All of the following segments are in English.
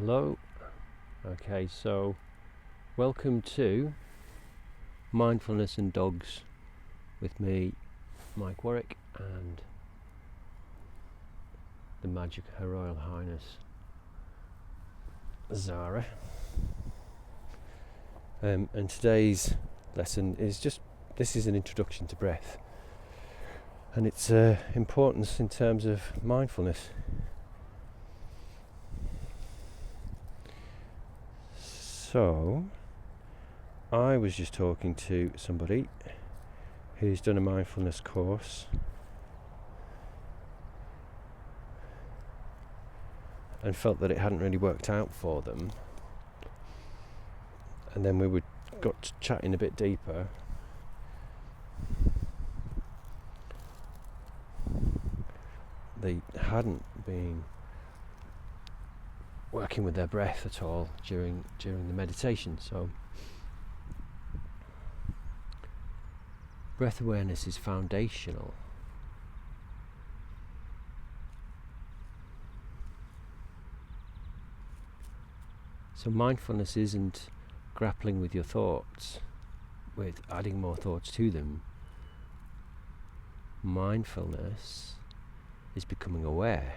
Hello. Okay, so welcome to Mindfulness and Dogs with me, Mike Warwick, and the magic Her Royal Highness Zara. And today's lesson is this is an introduction to breath and its importance in terms of mindfulness. So, I was just talking to somebody who's done a mindfulness course and felt that it hadn't really worked out for them. And then we got chatting a bit deeper. They hadn't been working with their breath at all during the meditation. So breath awareness is foundational. So mindfulness isn't grappling with your thoughts, with adding more thoughts to them. Mindfulness is becoming aware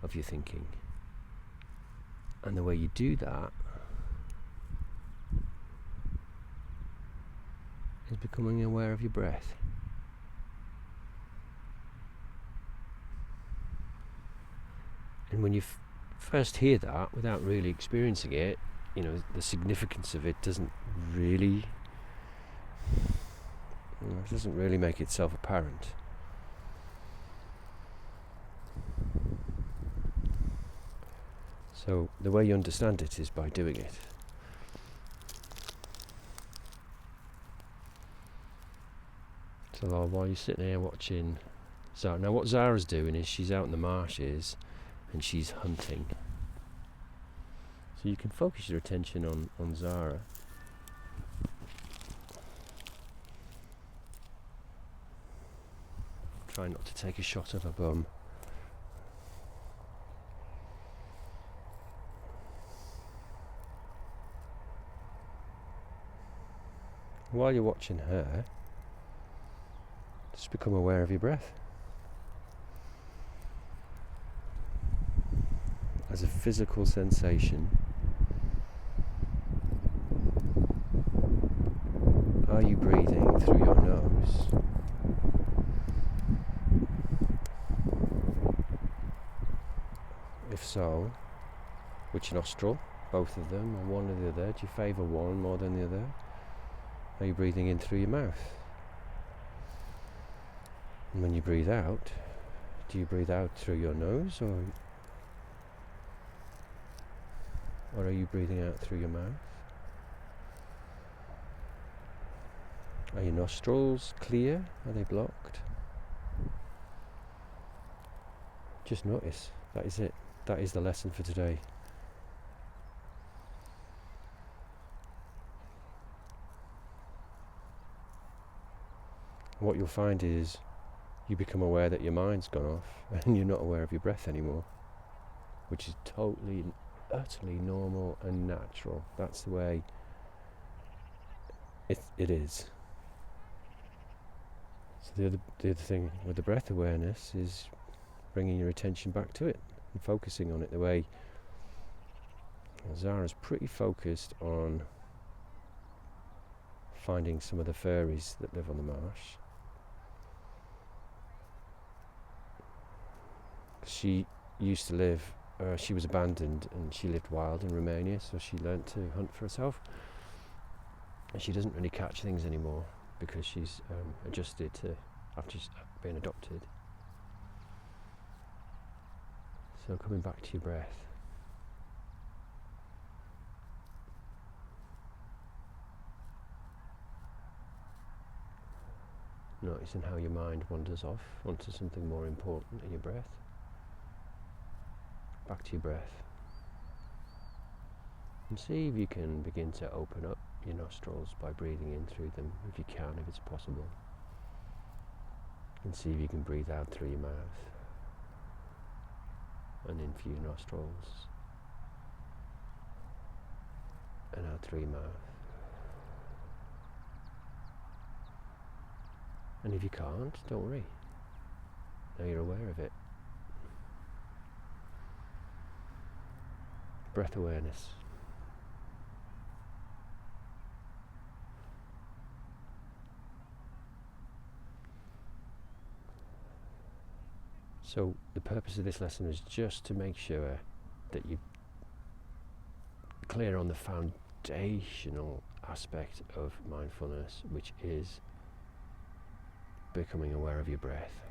of your thinking. And the way you do that is becoming aware of your breath. And when you first hear that, without really experiencing it, the significance of it doesn't really make itself apparent. So the way you understand it is by doing it. So while you're sitting here watching Zara, now what Zara's doing is she's out in the marshes and she's hunting. So you can focus your attention on Zara. Try not to take a shot of her bum. While you're watching her, just become aware of your breath as a physical sensation. Are you breathing through your nose? If so, which nostril? Both of them, or one or the other? Do you favour one more than the other? Are you breathing in through your mouth? And when you breathe out, do you breathe out through your nose or are you breathing out through your mouth? Are your nostrils clear? Are they blocked? Just notice. That is it. That is the lesson for today. What you'll find is you become aware that your mind's gone off and you're not aware of your breath anymore, which is totally and utterly normal and natural. That's the way it is. So the other thing with the breath awareness is bringing your attention back to it and focusing on it the way Zara's pretty focused on finding some of the fairies that live on the marsh. She used to live, she was abandoned and she lived wild in Romania, so she learnt to hunt for herself. And she doesn't really catch things anymore because she's adjusted to after she's been adopted. So coming back to your breath. Noticing how your mind wanders off onto something more important in your breath. Back to your breath. And see if you can begin to open up your nostrils by breathing in through them, if you can, if it's possible. And see if you can breathe out through your mouth and in through your nostrils. and out through your mouth. And if you can't, don't worry. Now you're aware of it. Breath awareness. So the purpose of this lesson is just to make sure that you're clear on the foundational aspect of mindfulness, which is becoming aware of your breath.